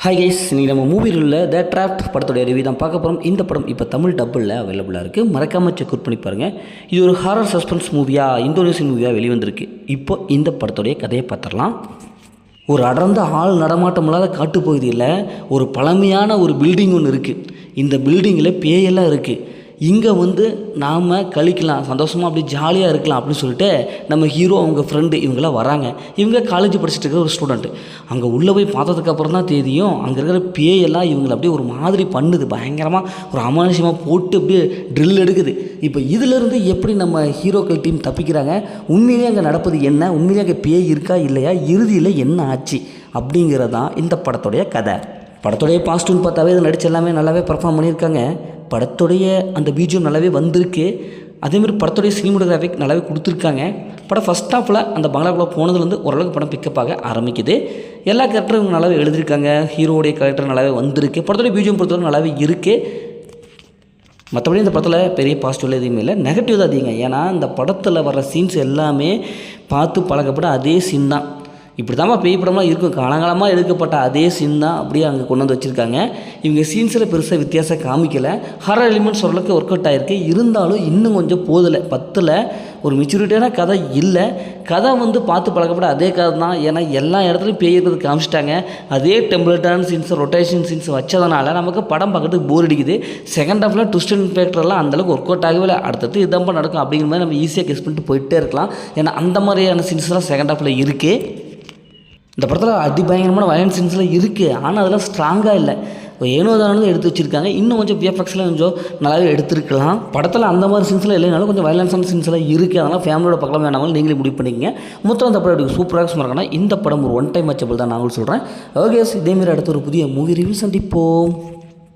Hi guys, இன்றைக்கி நம்ம மூவியில் உள்ள த ட்ராப்ட் படத்துடைய ரிவ்யூ தான் பார்க்க போகிறோம். இந்த படம் இப்போ தமிழ் டப்பில் அவைலபிளாக இருக்குது. மறக்காமல் செக் அவுட் பண்ணி பாருங்கள். இது ஒரு ஹாரர் சஸ்பென்ஸ் மூவியாக, இந்தோனேஷியன் மூவியாக வெளிவந்திருக்கு. இப்போ இந்த படத்துடைய கதையை பார்த்துடலாம். ஒரு அடர்ந்த ஆள் நடமாட்டம் இல்லாத காட்டுப்பகுதியில் ஒரு பழமையான ஒரு பில்டிங் ஒன்று இருக்குது. இந்த பில்டிங்கில் பேயெல்லாம் இருக்குது. இங்கே நாம் கழிக்கலாம், சந்தோஷமாக அப்படி ஜாலியாக இருக்கலாம் அப்படின்னு சொல்லிட்டு நம்ம ஹீரோ, அவங்க ஃப்ரெண்டு இவங்கெல்லாம் வராங்க. இவங்க காலேஜ் படிச்சுட்டு இருக்கிற ஒரு ஸ்டூடெண்ட்டு. அங்கே உள்ளே போய் பார்த்ததுக்கப்புறம் தான் தெரியும், அங்கே இருக்கிற பேயெல்லாம் இவங்களை அப்படியே ஒரு மாதிரி பண்ணுது. பயங்கரமாக ஒரு அமானுஷமாக போட்டு அப்படியே ட்ரில் எடுக்குது. இப்போ இதிலேருந்து எப்படி நம்ம ஹீரோக்கள் டீம் தப்பிக்கிறாங்க, உண்மையிலேயே அங்கே நடப்பது என்ன, உண்மையிலேயே அங்கே பேய் இருக்கா இல்லையா, இறுதியில் என்ன ஆச்சு அப்படிங்கிறது தான் இந்த படத்துடைய கதை. படத்துடைய பாசிட்டிவ்னு பார்த்தாவே இது நடிச்சு எல்லாமே நல்லாவே பர்ஃபார்ம் பண்ணியிருக்காங்க. படத்துடைய அந்த பிஜிஎம் நல்லாவே வந்திருக்கு. அதேமாதிரி படத்துடைய சினிமோட்டோகிராஃபிக் நல்லாவே கொடுத்துருக்காங்க. படம் ஃபஸ்ட் ஹாஃபில் அந்த பங்களாக்குள்ளே போனதுலேருந்து ஓரளவுக்கு படம் பிக்கப் ஆக ஆரம்பிக்குது. எல்லா கேரக்டரும் இவங்க நல்லாவே எழுதியிருக்காங்க. ஹீரோடைய கேரக்டர் நல்லாவே வந்திருக்கு. படத்துடைய பிஜிஎம் பொறுத்தவரை நல்லாவே இருக்குது. மற்றபடி இந்த படத்தில் பெரிய பாசிட்டிவ் எதுவுமே இல்லை, நெகட்டிவ் தான் அதிகம். ஏன்னா இந்த படத்தில் வர சீன்ஸ் எல்லாமே பார்த்து பழக்கப்பட்ட அதே சீன் தான். இப்படி தான் பேய் படம்லாம் இருக்கும், காலங்காலமாக எடுக்கப்பட்ட அதே சீன் தான் அப்படியே அங்கே கொண்டு வந்து வச்சுருக்காங்க. இவங்க சீன்ஸில் பெருசாக வித்தியாசம் காமிக்கலை. ஹாரர் எலிமெண்ட்ஸ் ஓரளவுக்கு ஒர்க் அவுட் ஆகிருக்கு. இருந்தாலும் இன்னும் கொஞ்சம் போதில் 10ல் ஒரு மெச்சூரிட்டியான கதை இல்லை. கதை பார்த்து பழக்கப்பட்ட அதே கதை தான். ஏன்னா எல்லா இடத்துலையும் பேய் இருக்கிறது காமிச்சிட்டாங்க. அதே டெம்ப்ளேட்டான சீன்ஸ், ரொட்டேஷன் சீன்ஸ் வச்சதுனால நமக்கு படம் பார்க்கறதுக்கு போர் அடிக்குது. செகண்ட் ஹாஃபில் ட்விஸ்ட் அண்ட் ஃபேக்டர்லாம் அந்தளவுக்கு ஒர்க் அவுட் ஆகவே இல்லை. அடுத்தது இதான் நடக்கும் அப்படிங்கிற மாதிரி நம்ம ஈஸியாக கெஸ் பண்ணிட்டு போயிட்டே இருக்கலாம். ஏன்னா அந்த மாதிரியான சீன்ஸ்லாம் செகண்ட் ஹாஃபில் இருக்குது. இந்த படத்தில் அதிபயங்கரமான வயலன்ஸ் சீன்ஸ்லாம் இருக்குது. ஆனால் அதெல்லாம் ஸ்ட்ராங்காக இல்லை, ஏனோ தானே எடுத்து வச்சுருக்காங்க. இன்னும் கொஞ்சம் விஎஃப்எக்ஸ்லாம் கொஞ்சம் நல்லாவே எடுத்துருக்கலாம். படத்தில் அந்த மாதிரி சீன்ஸ்லாம் இல்லைனாலும் கொஞ்சம் வயலன்ஸான சீன்ஸ்லாம் இருக்குது. அதனால் ஃபேமிலியோட பார்க்கலாம், வேணாலும் நீங்களே முடிவு பண்ணிக்கங்க. மொத்தம் அந்த படம் சூப்பராக சுமாரானா இந்த படம் ஒரு ஒன் டைம் வாட்சபிள் தான் நான் சொல்கிறேன். ஓகே, இதேமாரி அடுத்த ஒரு புதிய மூவி ரிவ்யூ சந்திப்போம்.